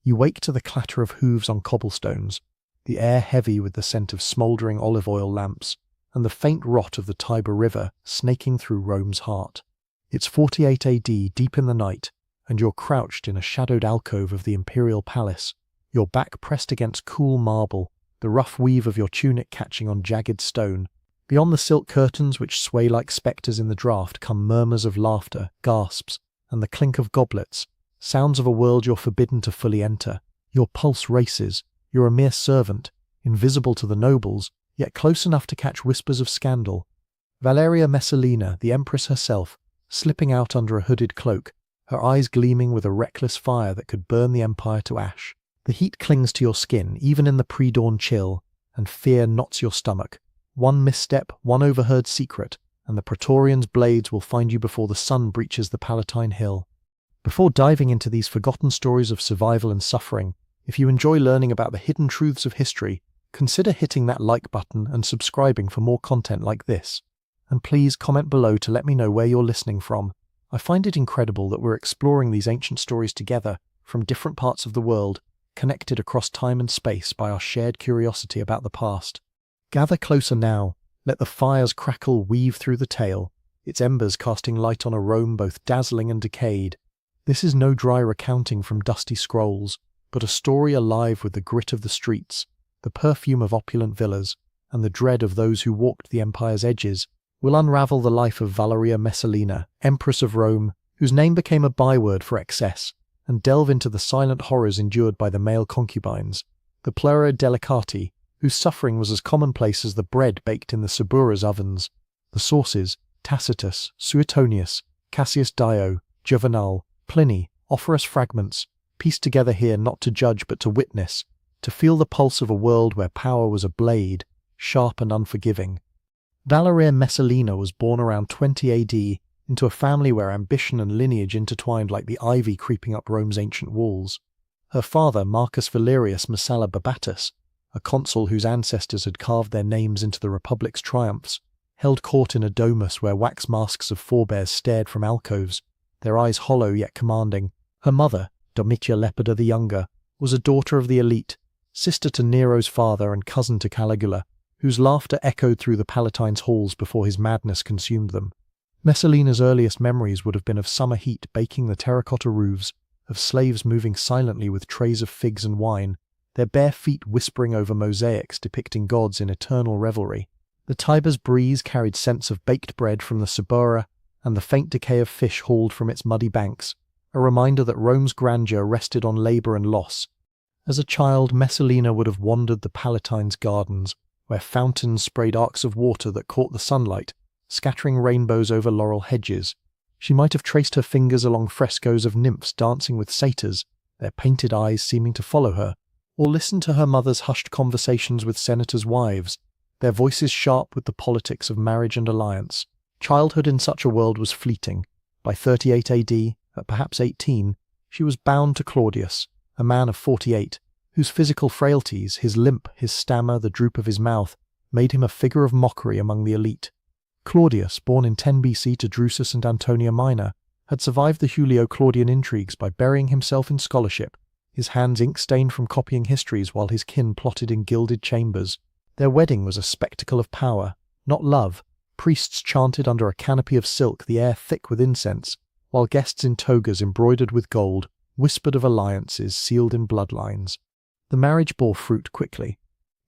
You wake to the clatter of hooves on cobblestones, the air heavy with the scent of smouldering olive oil lamps, and the faint rot of the Tiber River snaking through Rome's heart. It's 48 AD, deep in the night, and you're crouched in a shadowed alcove of the imperial palace, your back pressed against cool marble, the rough weave of your tunic catching on jagged stone. Beyond the silk curtains which sway like spectres in the draught come murmurs of laughter, gasps, and the clink of goblets, sounds of a world you're forbidden to fully enter. Your pulse races. You're a mere servant, invisible to the nobles, yet close enough to catch whispers of scandal. Valeria Messalina, the Empress herself, slipping out under a hooded cloak, her eyes gleaming with a reckless fire that could burn the empire to ash. The heat clings to your skin, even in the pre-dawn chill, and fear knots your stomach. One misstep, one overheard secret, and the Praetorians' blades will find you before the sun breaches the Palatine Hill. Before diving into these forgotten stories of survival and suffering, if you enjoy learning about the hidden truths of history, consider hitting that like button and subscribing for more content like this. And please comment below to let me know where you're listening from. I find it incredible that we're exploring these ancient stories together, from different parts of the world, connected across time and space by our shared curiosity about the past. Gather closer now, let the fire's crackle weave through the tale, its embers casting light on a Rome both dazzling and decayed. This is no dry recounting from dusty scrolls, but a story alive with the grit of the streets, the perfume of opulent villas, and the dread of those who walked the empire's edges. We'll unravel the life of Valeria Messalina, Empress of Rome, whose name became a byword for excess, and delve into the silent horrors endured by the male concubines, the pleura delicati, whose suffering was as commonplace as the bread baked in the Sabura's ovens. The sources, Tacitus, Suetonius, Cassius Dio, Juvenal, Pliny, offer us fragments, pieced together here not to judge but to witness, to feel the pulse of a world where power was a blade, sharp and unforgiving. Valeria Messalina was born around 20 AD into a family where ambition and lineage intertwined like the ivy creeping up Rome's ancient walls. Her father, Marcus Valerius Messala Babatus, a consul whose ancestors had carved their names into the Republic's triumphs, held court in a domus where wax masks of forebears stared from alcoves, their eyes hollow yet commanding. Her mother, Domitia Lepida the Younger, was a daughter of the elite, sister to Nero's father and cousin to Caligula, whose laughter echoed through the Palatine's halls before his madness consumed them. Messalina's earliest memories would have been of summer heat baking the terracotta roofs, of slaves moving silently with trays of figs and wine, their bare feet whispering over mosaics depicting gods in eternal revelry. The Tiber's breeze carried scents of baked bread from the Subura, and the faint decay of fish hauled from its muddy banks, a reminder that Rome's grandeur rested on labour and loss. As a child, Messalina would have wandered the Palatine's gardens, where fountains sprayed arcs of water that caught the sunlight, scattering rainbows over laurel hedges. She might have traced her fingers along frescoes of nymphs dancing with satyrs, their painted eyes seeming to follow her, or listened to her mother's hushed conversations with senators' wives, their voices sharp with the politics of marriage and alliance. Childhood in such a world was fleeting. By 38 AD, at perhaps 18, she was bound to Claudius, a man of 48, whose physical frailties, his limp, his stammer, the droop of his mouth, made him a figure of mockery among the elite. Claudius, born in 10 BC to Drusus and Antonia Minor, had survived the Julio-Claudian intrigues by burying himself in scholarship, his hands ink-stained from copying histories while his kin plotted in gilded chambers. Their wedding was a spectacle of power, not love. Priests chanted under a canopy of silk, the air thick with incense, while guests in togas embroidered with gold whispered of alliances sealed in bloodlines. The marriage bore fruit quickly.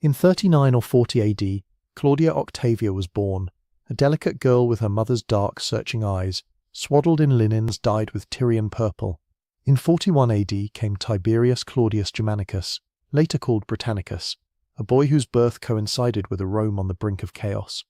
In 39 or 40 AD, Claudia Octavia was born, a delicate girl with her mother's dark, searching eyes, swaddled in linens dyed with Tyrian purple. In 41 AD came Tiberius Claudius Germanicus, later called Britannicus, a boy whose birth coincided with a Rome on the brink of chaos.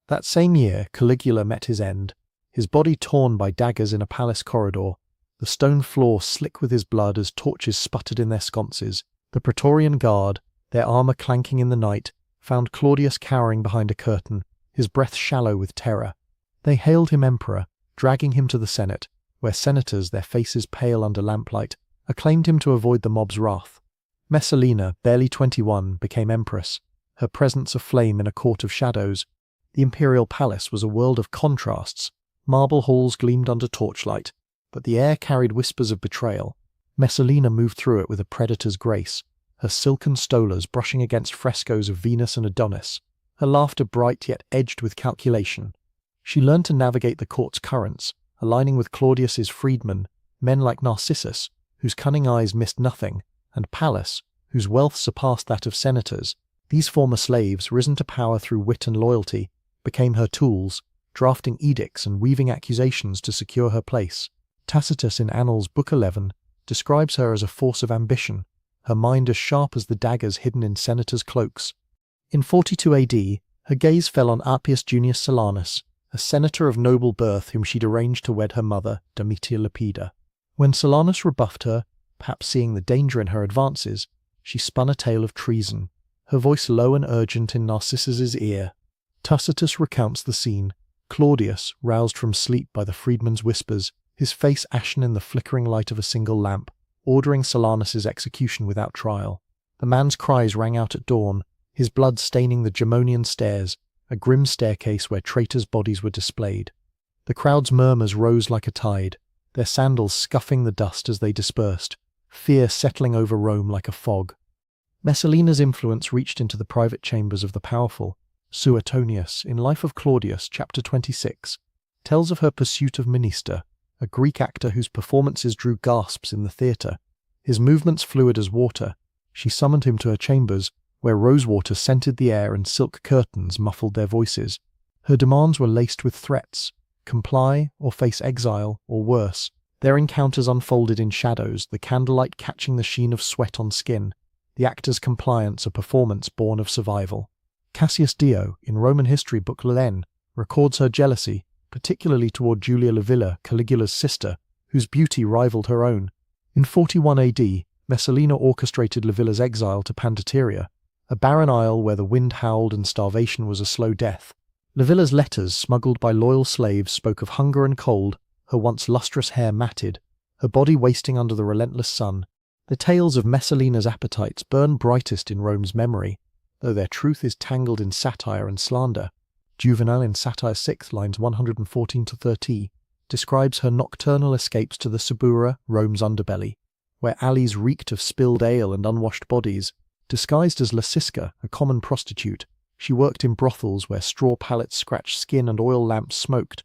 That same year, Caligula met his end, his body torn by daggers in a palace corridor, the stone floor slick with his blood as torches sputtered in their sconces. The Praetorian Guard, their armour clanking in the night, found Claudius cowering behind a curtain, his breath shallow with terror. They hailed him emperor, dragging him to the Senate, where senators, their faces pale under lamplight, acclaimed him to avoid the mob's wrath. Messalina, barely 21, became empress, her presence aflame in a court of shadows. The imperial palace was a world of contrasts. Marble halls gleamed under torchlight, but the air carried whispers of betrayal. Messalina moved through it with a predator's grace, her silken stolas brushing against frescoes of Venus and Adonis, her laughter bright yet edged with calculation. She learned to navigate the court's currents, aligning with Claudius's freedmen, men like Narcissus, whose cunning eyes missed nothing, and Pallas, whose wealth surpassed that of senators. These former slaves, risen to power through wit and loyalty, became her tools, drafting edicts and weaving accusations to secure her place. Tacitus in Annals Book 11 describes her as a force of ambition, her mind as sharp as the daggers hidden in senators' cloaks. In 42 AD, her gaze fell on Appius Junius Silanus, a senator of noble birth whom she'd arranged to wed her mother, Domitia Lepida. When Silanus rebuffed her, perhaps seeing the danger in her advances, she spun a tale of treason, her voice low and urgent in Narcissus's ear. Tacitus recounts the scene. Claudius, roused from sleep by the freedman's whispers, his face ashen in the flickering light of a single lamp, ordering Silanus's execution without trial. The man's cries rang out at dawn, his blood staining the Gemonian stairs, a grim staircase where traitors' bodies were displayed. The crowd's murmurs rose like a tide, their sandals scuffing the dust as they dispersed, fear settling over Rome like a fog. Messalina's influence reached into the private chambers of the powerful. Suetonius, in Life of Claudius, chapter 26, tells of her pursuit of Menister, a Greek actor whose performances drew gasps in the theatre. His movements fluid as water, she summoned him to her chambers, where rosewater scented the air and silk curtains muffled their voices. Her demands were laced with threats: comply or face exile, or worse. Their encounters unfolded in shadows, the candlelight catching the sheen of sweat on skin, the actor's compliance a performance born of survival. Cassius Dio, in Roman History Book 11, records her jealousy, particularly toward Julia Livilla, Caligula's sister, whose beauty rivaled her own. In 41 AD, Messalina orchestrated Livilla's exile to Pandateria, a barren isle where the wind howled and starvation was a slow death. Livilla's letters, smuggled by loyal slaves, spoke of hunger and cold, her once lustrous hair matted, her body wasting under the relentless sun. The tales of Messalina's appetites burn brightest in Rome's memory, though their truth is tangled in satire and slander. Juvenal in Satire 6, lines 114-30, describes her nocturnal escapes to the Subura, Rome's underbelly, where alleys reeked of spilled ale and unwashed bodies. Disguised as Lysiska, a common prostitute, she worked in brothels where straw pallets scratched skin and oil lamps smoked.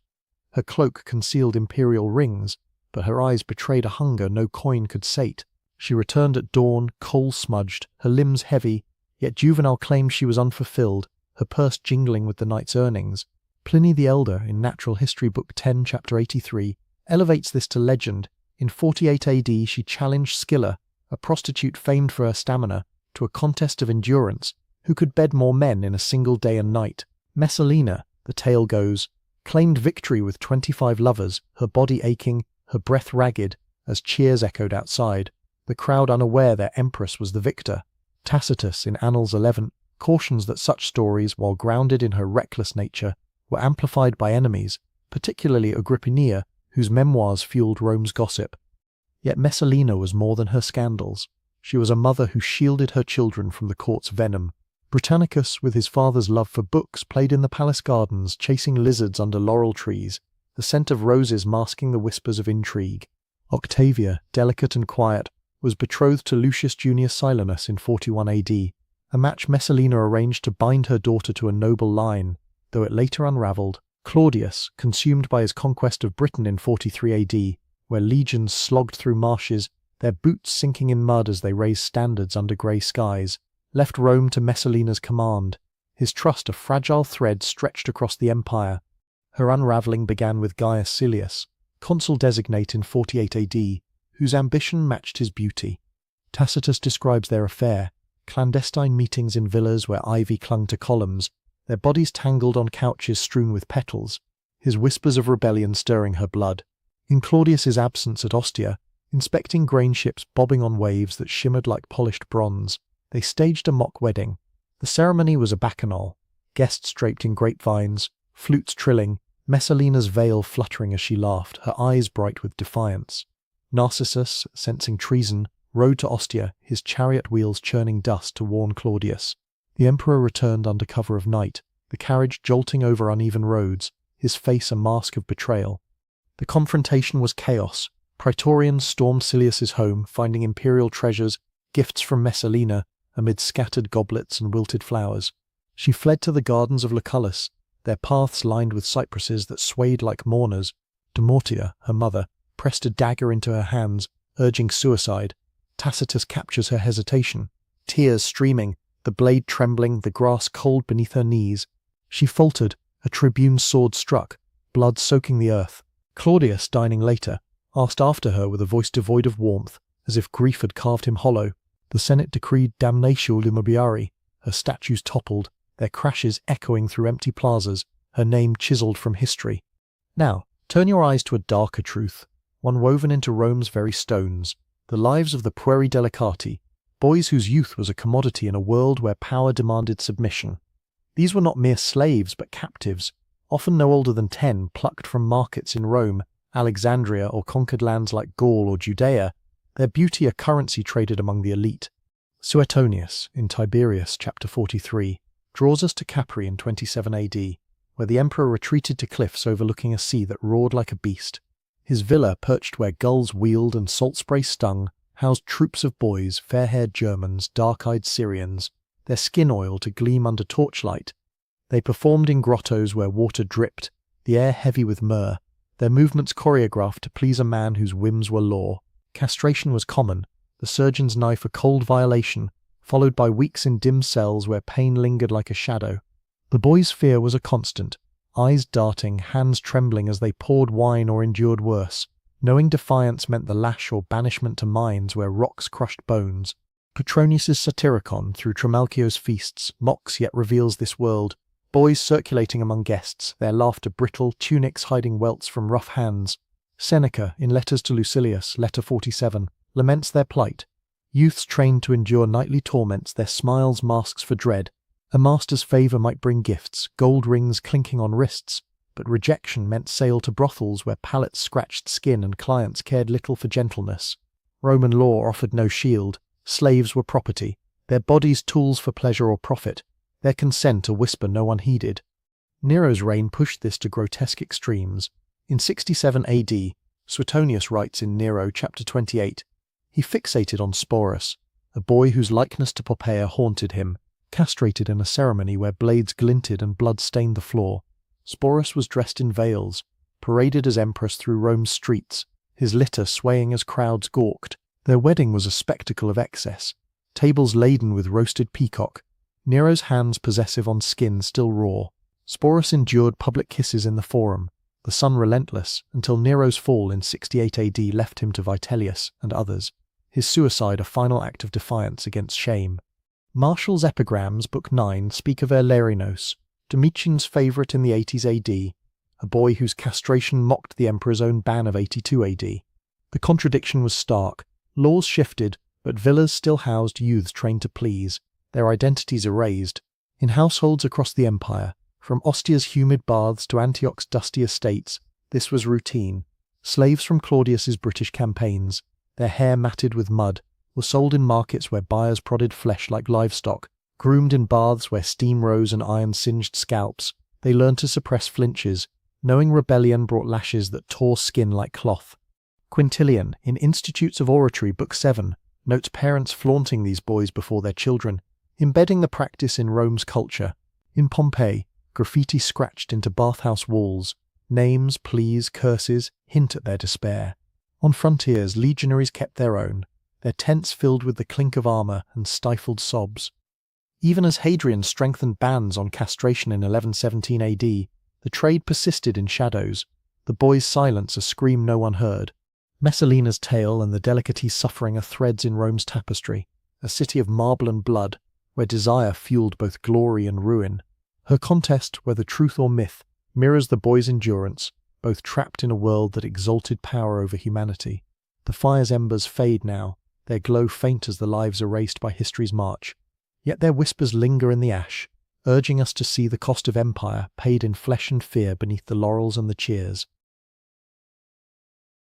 Her cloak concealed imperial rings, but her eyes betrayed a hunger no coin could sate. She returned at dawn, coal-smudged, her limbs heavy, yet Juvenal claimed she was unfulfilled, her purse jingling with the night's earnings. Pliny the Elder, in Natural History Book 10, chapter 83, elevates this to legend. In 48 AD she challenged Scylla, a prostitute famed for her stamina, to a contest of endurance, who could bed more men in a single day and night. Messalina, the tale goes, claimed victory with 25 lovers, her body aching, her breath ragged, as cheers echoed outside, the crowd unaware their empress was the victor. Tacitus, in Annals 11, cautions that such stories, while grounded in her reckless nature, were amplified by enemies, particularly Agrippina, whose memoirs fueled Rome's gossip. Yet Messalina was more than her scandals. She was a mother who shielded her children from the court's venom. Britannicus, with his father's love for books, played in the palace gardens, chasing lizards under laurel trees, the scent of roses masking the whispers of intrigue. Octavia, delicate and quiet, was betrothed to Lucius Junius Silanus in 41 AD, a match Messalina arranged to bind her daughter to a noble line, though it later unravelled. Claudius, consumed by his conquest of Britain in 43 AD, where legions slogged through marshes, their boots sinking in mud as they raised standards under grey skies, left Rome to Messalina's command, his trust a fragile thread stretched across the empire. Her unravelling began with Gaius Silius, consul designate in 48 AD, whose ambition matched his beauty. Tacitus describes their affair, clandestine meetings in villas where ivy clung to columns, their bodies tangled on couches strewn with petals, his whispers of rebellion stirring her blood. In Claudius's absence at Ostia, inspecting grain ships bobbing on waves that shimmered like polished bronze, they staged a mock wedding. The ceremony was a bacchanal, guests draped in grapevines, flutes trilling, Messalina's veil fluttering as she laughed, her eyes bright with defiance. Narcissus, sensing treason, rode to Ostia, his chariot wheels churning dust to warn Claudius. The emperor returned under cover of night, the carriage jolting over uneven roads, his face a mask of betrayal. The confrontation was chaos, Praetorians stormed Silius's home, finding imperial treasures, gifts from Messalina, amid scattered goblets and wilted flowers. She fled to the gardens of Lucullus, their paths lined with cypresses that swayed like mourners. Demortia, her mother, pressed a dagger into her hands, urging suicide. Tacitus captures her hesitation. Tears streaming, the blade trembling, the grass cold beneath her knees. She faltered, a tribune's sword struck, blood soaking the earth. Claudius, dining later, asked after her with a voice devoid of warmth, as if grief had carved him hollow. The Senate decreed damnatio lumobari. Her statues toppled, their crashes echoing through empty plazas, her name chiselled from history. Now, turn your eyes to a darker truth, one woven into Rome's very stones, the lives of the pueri delicati, boys whose youth was a commodity in a world where power demanded submission. These were not mere slaves, but captives, often no older than 10, plucked from markets in Rome, Alexandria, or conquered lands like Gaul or Judea, their beauty a currency traded among the elite. Suetonius, in Tiberius chapter 43, draws us to Capri in 27 AD, where the emperor retreated to cliffs overlooking a sea that roared like a beast. His villa, perched where gulls wheeled and salt spray stung, housed troops of boys, fair-haired Germans, dark-eyed Syrians, their skin oil to gleam under torchlight. They performed in grottos where water dripped, the air heavy with myrrh, their movements choreographed to please a man whose whims were law. Castration was common, the surgeon's knife a cold violation, followed by weeks in dim cells where pain lingered like a shadow. The boys' fear was a constant, eyes darting, hands trembling as they poured wine or endured worse, knowing defiance meant the lash or banishment to mines where rocks crushed bones. Petronius's Satyricon, through Trimalchio's feasts, mocks yet reveals this world, boys circulating among guests, their laughter brittle, tunics hiding welts from rough hands. Seneca, in Letters to Lucilius, letter 47, laments their plight. Youths trained to endure nightly torments, their smiles masks for dread. A master's favour might bring gifts, gold rings clinking on wrists, but rejection meant sale to brothels where palates scratched skin and clients cared little for gentleness. Roman law offered no shield. Slaves were property, their bodies tools for pleasure or profit, their consent a whisper no one heeded. Nero's reign pushed this to grotesque extremes. In 67 AD, Suetonius writes in Nero chapter 28, he fixated on Sporus, a boy whose likeness to Poppaea haunted him, castrated in a ceremony where blades glinted and blood stained the floor. Sporus was dressed in veils, paraded as empress through Rome's streets, his litter swaying as crowds gawked. Their wedding was a spectacle of excess, tables laden with roasted peacock, Nero's hands possessive on skin still raw. Sporus endured public kisses in the Forum, the sun relentless, until Nero's fall in 68 AD left him to Vitellius and others, his suicide a final act of defiance against shame. Martial's epigrams, Book 9, speak of Eulerinos, Domitian's favourite in the 80s AD, a boy whose castration mocked the emperor's own ban of 82 AD. The contradiction was stark. Laws shifted, but villas still housed youths trained to please, their identities erased. In households across the empire, from Ostia's humid baths to Antioch's dusty estates, this was routine. Slaves from Claudius's British campaigns, their hair matted with mud, were sold in markets where buyers prodded flesh like livestock. Groomed in baths where steam rose and iron singed scalps, they learned to suppress flinches, knowing rebellion brought lashes that tore skin like cloth. Quintilian, in Institutes of Oratory, Book 7, notes parents flaunting these boys before their children, embedding the practice in Rome's culture. In Pompeii, graffiti scratched into bathhouse walls, names, pleas, curses hint at their despair. On frontiers, legionaries kept their own, their tents filled with the clink of armour and stifled sobs. Even as Hadrian strengthened bans on castration in 1117 AD, the trade persisted in shadows, the boy's silence a scream no one heard. Messalina's tale and the delicacies suffering are threads in Rome's tapestry, a city of marble and blood, where desire fueled both glory and ruin. Her contest, whether truth or myth, mirrors the boy's endurance, both trapped in a world that exalted power over humanity. The fire's embers fade now, their glow faint as the lives erased by history's march. Yet their whispers linger in the ash, urging us to see the cost of empire paid in flesh and fear beneath the laurels and the cheers.